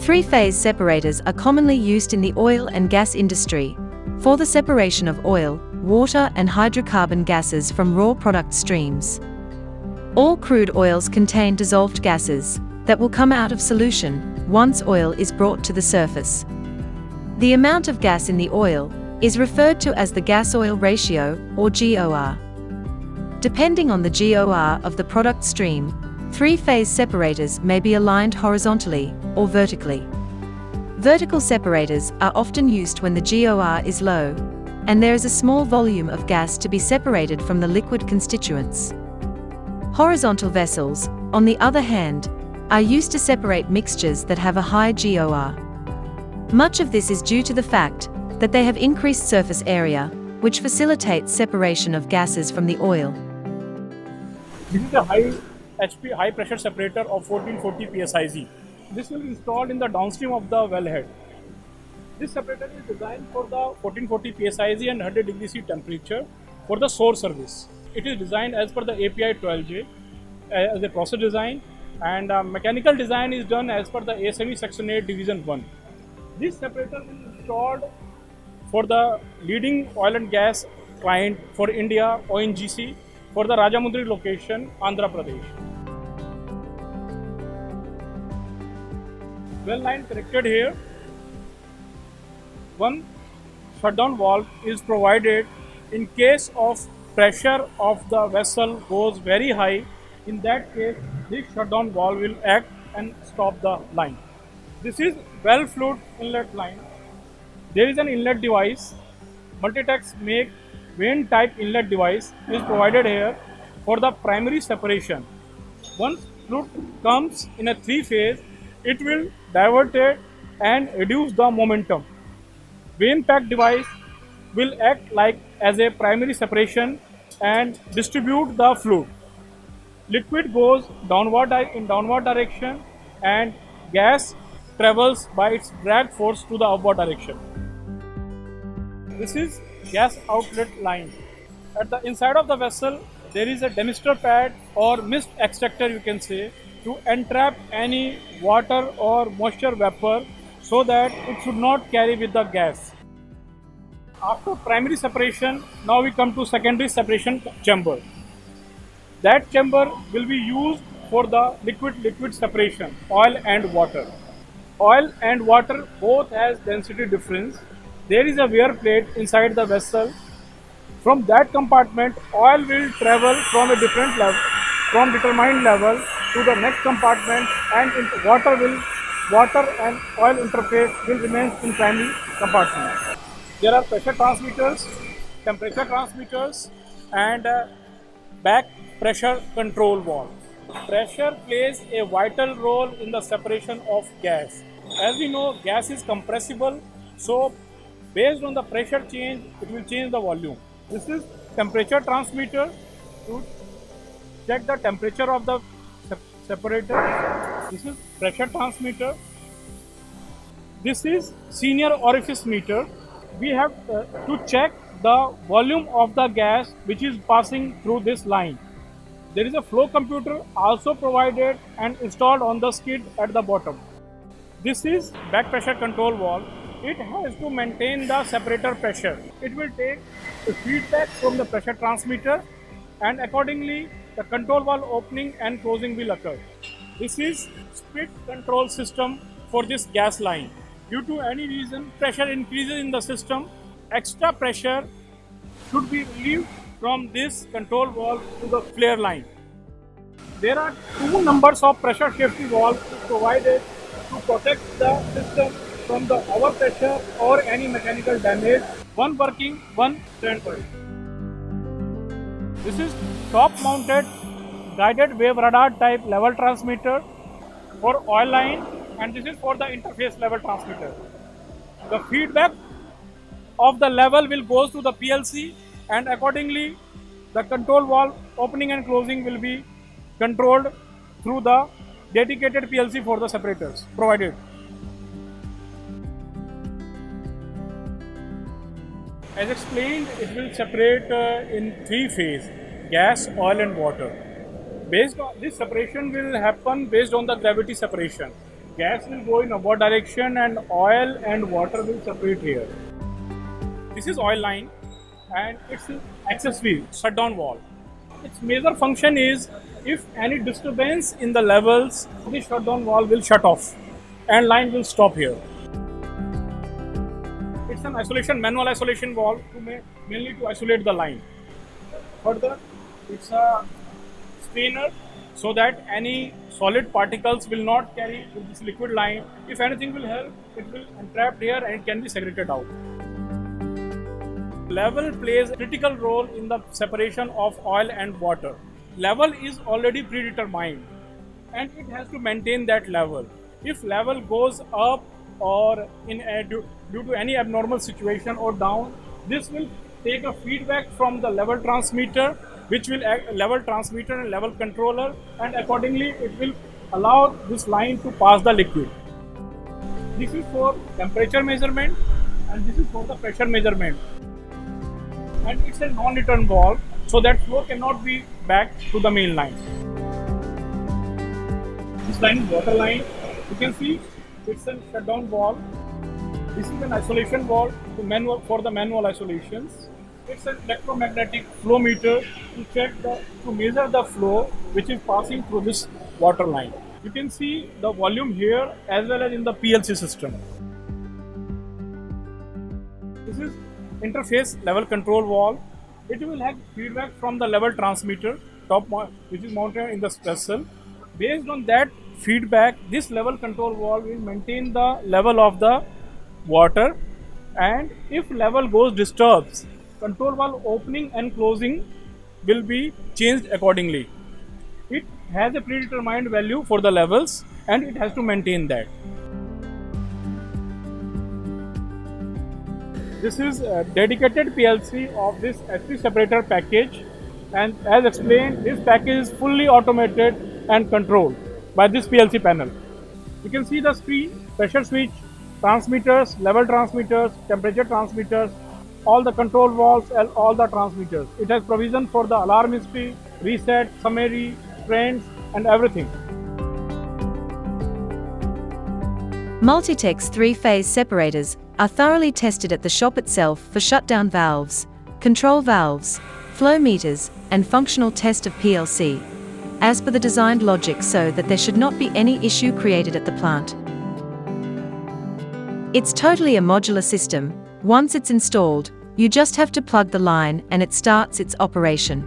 Three-phase separators are commonly used in the oil and gas industry for the separation of oil, water and hydrocarbon gases from raw product streams. All crude oils contain dissolved gases that will come out of solution once oil is brought to the surface. The amount of gas in the oil is referred to as the gas-oil ratio, or GOR. Depending on the GOR of the product stream, three-phase separators may be aligned horizontally or vertically. Vertical separators are often used when the GOR is low, and there is a small volume of gas to be separated from the liquid constituents. Horizontal vessels, on the other hand, are used to separate mixtures that have a high GOR. Much of this is due to the fact that they have increased surface area, which facilitates separation of gases from the oil. This is a high HP high pressure separator of 1440 psiz. This will be installed in the downstream of the wellhead. This separator is designed for the 1440 psiz and 100 degree C temperature for the source service. It is designed as per the API 12J as a process design, and mechanical design is done as per the ASME Section 8 Division 1. This separator will be installed for the leading oil and gas client for India, ONGC, for the Rajamundry location, Andhra Pradesh. Well line connected here. One shutdown valve is provided in case of pressure of the vessel goes very high. In that case, this shutdown valve will act and stop the line. This is well fluid inlet line. There is an inlet device. Multitex make vane type inlet device is provided here for the primary separation. Once fluid comes in a three-phase, it will divert it and reduce the momentum. Vane pack device will act like as a primary separation and distribute the fluid. Liquid goes downward in downward direction and gas travels by its drag force to the upward direction. This is gas outlet line. At the inside of the vessel, there is a demister pad or mist extractor, you can say, to entrap any water or moisture vapor so that it should not carry with the gas. After primary separation, now we come to secondary separation chamber. That chamber will be used for the liquid-liquid separation, oil and water. Oil and water both has density difference. There is a wear plate inside the vessel. From that compartment, oil will travel from a different level, from determined level to the next compartment, and water and oil interface will remain in primary compartment. There are pressure transmitters, temperature transmitters, and back pressure control valve. Pressure plays a vital role in the separation of gas. As we know, gas is compressible, so based on the pressure change, it will change the volume. This is temperature transmitter to check the temperature of the separator. This is pressure transmitter. This is senior orifice meter. We have to check the volume of the gas which is passing through this line. There is a flow computer also provided and installed on the skid at the bottom. This is back pressure control valve. It has to maintain the separator pressure. It will take the feedback from the pressure transmitter, and accordingly the control valve opening and closing will occur. This is split control system for this gas line. Due to any reason, pressure increases in the system, extra pressure should be relieved from this control valve to the flare line. There are two numbers of pressure safety valves provided to protect the system from the overpressure or any mechanical damage. One working, one standby. This is top mounted guided wave radar type level transmitter for oil line, and this is for the interface level transmitter. The feedback of the level will go to the PLC, and accordingly the control valve opening and closing will be controlled through the dedicated PLC for the separators provided. As explained, it will separate in three phases: gas, oil and water. Based on this separation will happen based on the gravity separation. gas will go in upward direction and oil and water will separate here. This is oil line and it's access valve, shutdown valve. Its major function is if any disturbance in the levels, the shutdown valve will shut off and line will stop here. It's an isolation, manual isolation valve mainly to isolate the line. Further, it's a strainer so that any solid particles will not carry to this liquid line. If anything will help, it will entrap here and it can be segregated out. Level plays a critical role in the separation of oil and water. Level is already predetermined and it has to maintain that level. If level goes up or due to any abnormal situation or down, this will take a feedback from the level transmitter, which will act level transmitter and level controller, and accordingly it will allow this line to pass the liquid. This is for temperature measurement and this is for the pressure measurement. And it's a non-return valve, so that flow cannot be back to the main line. This line is water line. You can see it's a shutdown valve. This is an isolation valve for the manual isolations. It's an electromagnetic flow meter to measure the flow which is passing through this water line. You can see the volume here as well as in the PLC system. This is interface level control valve. It will have feedback from the level transmitter which is mounted in the vessel. Based on that feedback, this level control valve will maintain the level of the water, and if level goes disturbs, control valve opening and closing will be changed accordingly. It has a predetermined value for the levels and it has to maintain that. This is a dedicated PLC of this S3 separator package, and as explained, this package is fully automated and controlled by this PLC panel. You can see the screen, pressure switch, transmitters, level transmitters, temperature transmitters, all the control valves and all the transmitters. It has provision for the alarm history, reset, summary, trends and everything. Multitex 3-phase separators are thoroughly tested at the shop itself for shutdown valves, control valves, flow meters, and functional test of PLC, as per the designed logic, so that there should not be any issue created at the plant. It's totally a modular system. Once it's installed, you just have to plug the line and it starts its operation.